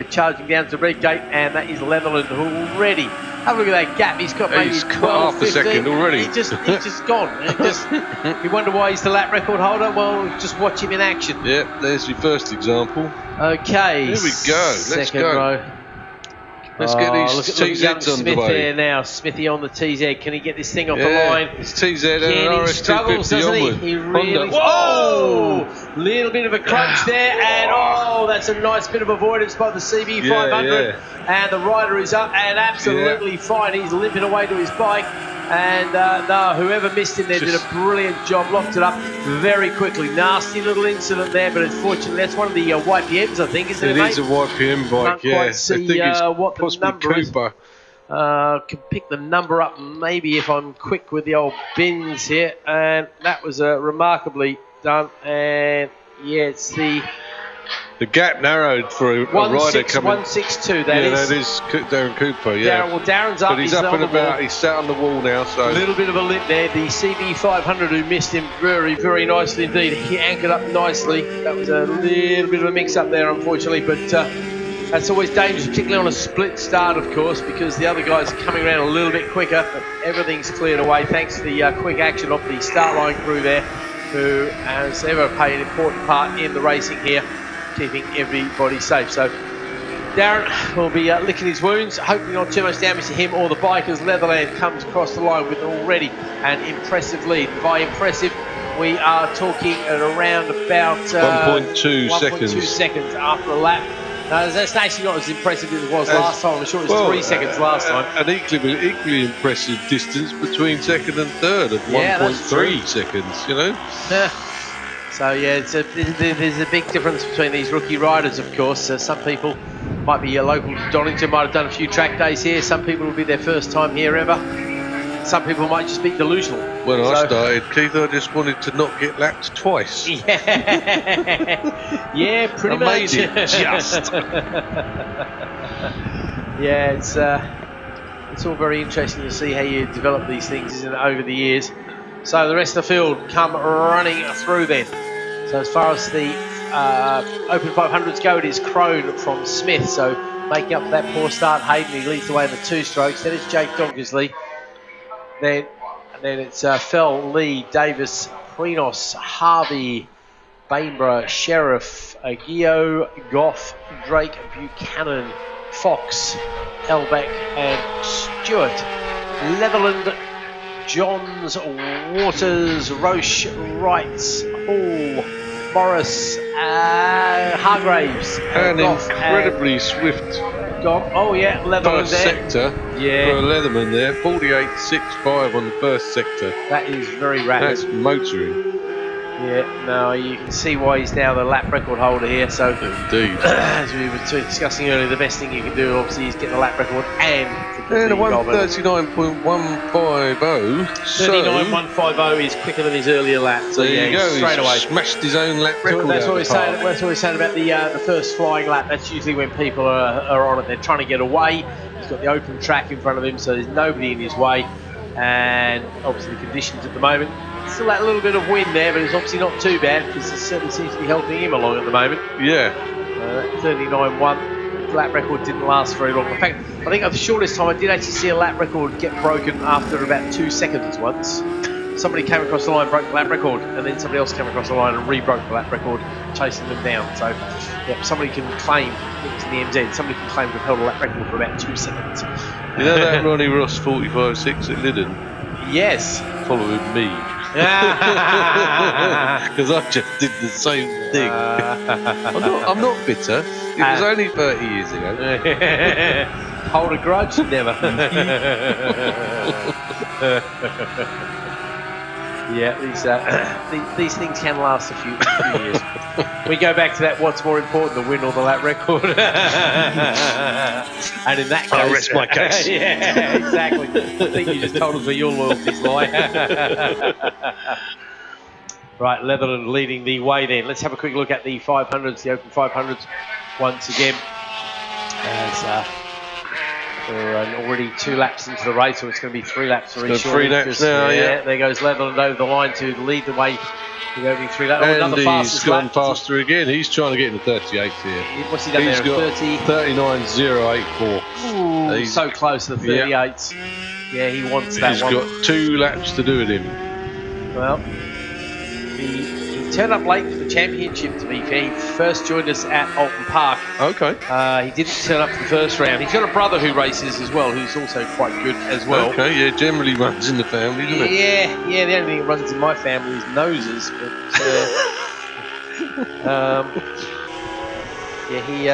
charging down to red gate, and that is Leatherland already. Have a look at that gap. He's got maybe 12, half a 15. second already. He's just gone. You wonder why he's the lap record holder? Well, just watch him in action. Yep, there's your first example. Okay. Here we go. Let's go. Row. Let's get these TZs Smith underway. there now. Smithy on the TZ. Can he get this thing off the line? It's TZ and Ken, an he struggles, RS250 doesn't he? onward. He really. Whoa! Little bit of a crunch there, and that's a nice bit of avoidance by the CB500. And the rider is up and absolutely fine. He's limping away to his bike. And no, whoever missed him there did a brilliant job, locked it up very quickly. Nasty little incident there, but unfortunately that's one of the YPMs, I think, isn't it, mate? It is a YPM bike, Can't quite see I think it's what the number Cooper. Can pick the number up maybe if I'm quick with the old bins here. And that was remarkably done. And yeah, it's the gap narrowed for a rider coming. 162, that is. Yeah, that is Darren Cooper, yeah. Darren's up. But he's up and about. He's sat on the wall now, so. A little bit of a limp there. The CB500 who missed him very, very nicely indeed. He anchored up nicely. That was a little bit of a mix-up there, unfortunately, but that's always dangerous, particularly on a split start, of course, because the other guys are coming around a little bit quicker, but everything's cleared away thanks to the quick action of the start line crew there, who has ever played an important part in the racing here, keeping everybody safe. So Darren will be licking his wounds, hopefully not too much damage to him or the bike, as Leatherland comes across the line with already an impressive lead. By impressive, we are talking at around about 1.2 seconds after a lap. No, that's actually not as impressive as it was last time. I'm sure it was 3 seconds last time. An equally impressive distance between second and third of 1.3 seconds, you know? Yeah. So yeah, there's a big difference between these rookie riders, of course. Some people might be local to Donington, might have done a few track days here. Some people will be their first time here ever. Some people might just be delusional. When I started, Keith, I just wanted to not get lapped twice. Yeah, pretty much. I made it just. Yeah, it's all very interesting to see how you develop these things, isn't it, over the years. So the rest of the field come running through then. So as far as the Open 500s go, it is Crone from Smith. So making up for that poor start, Hayden, he leads the way in the 2 strokes. Then it's Jake Donkersley. Then it's Fell, Lee, Davis, Quinos, Harvey, Bainborough, Sheriff, Aguio, Goff, Drake, Buchanan, Fox, Elbeck and Stewart. Leatherland, Johns, Waters, Roche, Wrights, Hall, Morris, Hargraves. And incredibly swift. Leatherland first sector for a Leatherman there. 48.65 on the first sector. That is very rapid. That's motoring. Yeah, no, you can see why he's now the lap record holder here. So, indeed, as we were discussing earlier, the best thing you can do obviously is get the lap record and a 1:39.150. 39.150 is quicker than his earlier lap. So there you go. Straight away Smashed his own lap record. That's what we're saying. That's what we're saying about the first flying lap. That's usually when people are on it. They're trying to get away. He's got the open track in front of him, so there's nobody in his way. And obviously the conditions at the moment. Still that little bit of wind there, but it's obviously not too bad because it certainly seems to be helping him along at the moment. Yeah. That 39.1 lap record didn't last very long. In fact, I think the shortest time I did actually see a lap record get broken after about 2 seconds once. Somebody came across the line, broke the lap record, and then somebody else came across the line and re-broke the lap record, chasing them down. So, yeah, somebody can claim, I think it's in the MZ, somebody can claim to have held a lap record for about 2 seconds. You know that Ronnie Ross 45.6 at Liddon? Yes. Following me. Because I just did the same thing. I'm not bitter. It was only 30 years ago. Hold a grudge? Never. Yeah, these things can last a few years. We go back to that, what's more important, the win or the lap record? And in that case... I rest my case. Yeah, exactly. I think you just told us where your loyalties lie. Right, Leatherland leading the way then. Let's have a quick look at the 500s, the Open 500s once again. As we're already 2 laps into the race, so it's going to be 3 laps for each. 3 laps now, yeah. There goes Leatherland over the line to lead the way The opening 3 lap. And Another he's fastest gone lap. faster again. He's trying to get in the 38th here. What's he done He's there? got 30. 39.084. Ooh, He's so close to the 38. Yeah, he wants that one. He's got 2 laps to do with him. Well, he turned up late for the championship, to be fair. He first joined us at Alton Park. Okay. He didn't turn up for the first round. He's got a brother who races as well, who's also quite good as well. Okay, yeah, generally runs in the family, doesn't it? Yeah, the only thing that runs in my family is noses. But, he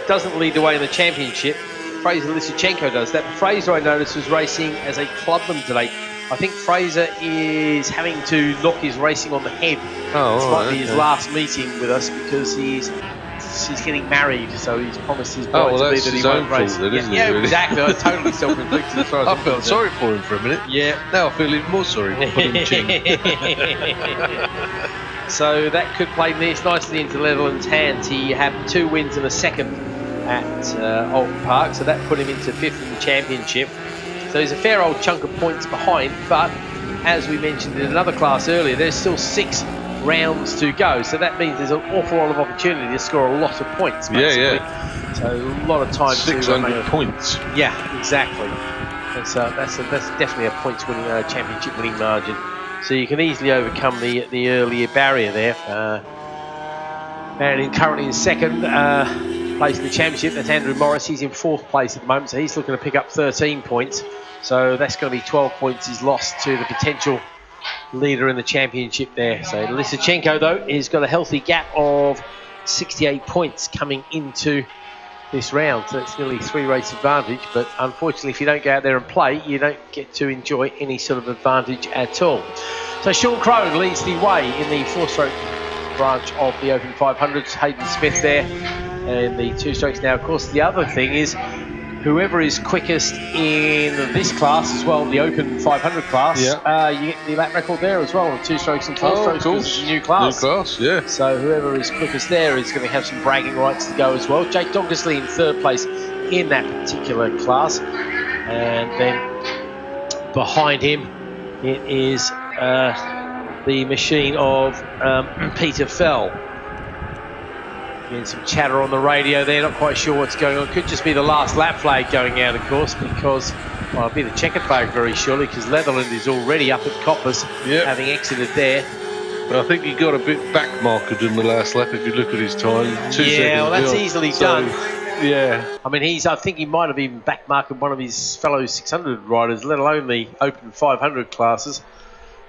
doesn't lead the way in the championship. Fraser Lysachenko does that. Fraser, I noticed, was racing as a clubman today. I think Fraser is having to knock his racing on the head. This might be his last meeting with us because he's getting married, so he's promised his bride to be that he won't race. Yeah, really? Exactly. I totally self-inflicted as far as I felt sorry for him for a minute. Yeah. Now I feel even more sorry for him. So that could play nicely into Netherlands' hands. He had 2 wins and a second at Alton Park, so that put him into 5th in the championship. So he's a fair old chunk of points behind, but as we mentioned in another class earlier, there's still 6 rounds to go, so that means there's an awful lot of opportunity to score a lot of points, basically. Yeah. So a lot of time 600 points. Yeah, exactly. That's definitely a points-winning, championship-winning margin. So you can easily overcome the earlier barrier there. And currently in second place in the championship, that's Andrew Morris. He's in 4th place at the moment, so he's looking to pick up 13 points. So that's going to be 12 points he's lost to the potential leader in the championship there. So Lysachenko, though, has got a healthy gap of 68 points coming into this round. So it's nearly 3 race advantage, but unfortunately, if you don't go out there and play, you don't get to enjoy any sort of advantage at all. So Sean Crone leads the way in the 4-stroke branch of the Open 500s. Hayden Smith there in the 2 strokes now. Of course, the other thing is whoever is quickest in this class as well, the Open 500 class, you get the lap record there as well, 2 strokes and 4 strokes. Of course. It's a new class. New class, yeah. So whoever is quickest there is going to have some bragging rights to go as well. Jake Donkersley in 3rd place in that particular class. And then behind him, it is the machine of Peter Fell. Getting some chatter on the radio there, not quite sure what's going on. Could just be the last lap flag going out, of course, because, well, it'll be the checkered flag very surely, because Leatherland is already up at Coppers, having exited there. But I think he got a bit backmarked in the last lap if you look at his time. 2 seconds. Well, that's easily done. Yeah. I mean, I think he might have even backmarked one of his fellow 600 riders, let alone the Open 500 classes.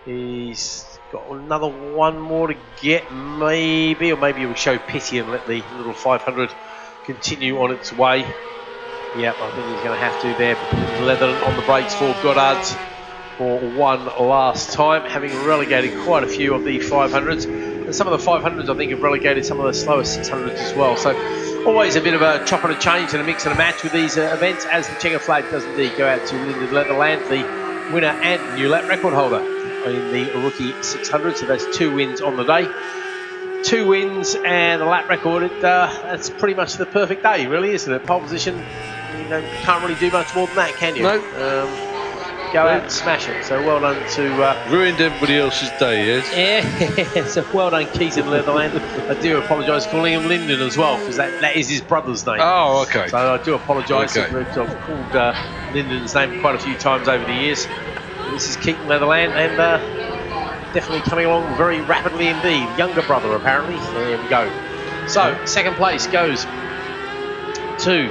He's got another one more to get, maybe, or maybe he'll show pity and let the little 500 continue on its way. Yep, I think he's going to have to there. Leatherland on the brakes for Goddard's for one last time, having relegated quite a few of the 500s. And some of the 500s, I think, have relegated some of the slower 600s as well. So always a bit of a chop and a change and a mix and a match with these events, as the checker flag does indeed go out to Lyndon Leatherland, the winner and new lap record holder in the rookie 600. So that's 2 wins on the day. 2 wins and a lap record. That's pretty much the perfect day, really, isn't it? Pole position, you can't really do much more than that, can you? No. Go out and smash it. So well done to... ruined everybody else's day, yes? Yeah, so well done, Keaton Leatherland. I do apologise for calling him Lyndon as well, because that is his brother's name. Oh, okay. So I do apologise. Okay. I've called Lyndon's name quite a few times over the years. This is Keaton Leatherland, and definitely coming along very rapidly indeed. Younger brother, apparently. There we go. So, second place goes to,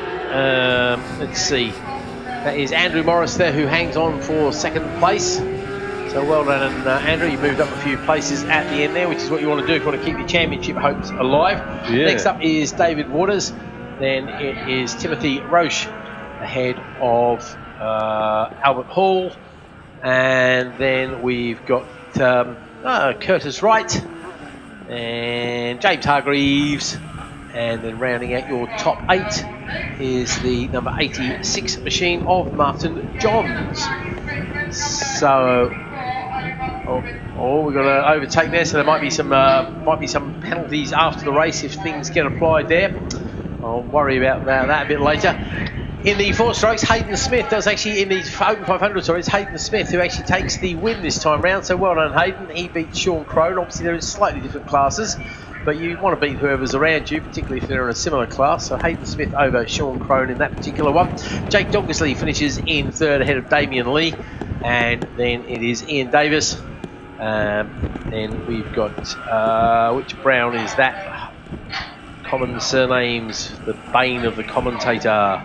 let's see, that is Andrew Morris there, who hangs on for second place. So well done, and Andrew, you moved up a few places at the end there, which is what you want to do if you want to keep your championship hopes alive. Yeah. Next up is David Waters. Then it is Timothy Roche ahead of Albert Hall. And then we've got Curtis Wright and James Hargreaves, and then rounding out your top 8 is the number 86 machine of Martin Johns. So we've got to overtake there, so there might be some penalties after the race if things get applied there. I'll worry about that a bit later. In the 4 strokes, Hayden Smith does actually, in the Open 500, sorry, it's Hayden Smith who actually takes the win this time round. So well done, Hayden. He beat Sean Crone. Obviously, they're in slightly different classes, but you want to beat whoever's around you, particularly if they're in a similar class. So Hayden Smith over Sean Crone in that particular one. Jake Donkersley finishes in 3rd ahead of Damien Lee. And then it is Ian Davis. Then we've got, which Brown is that? Common surnames, the bane of the commentator.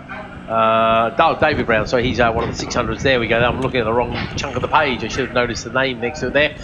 David Brown, so he's one of the 600s. There we go. I'm looking at the wrong chunk of the page. I should have noticed the name next to it there.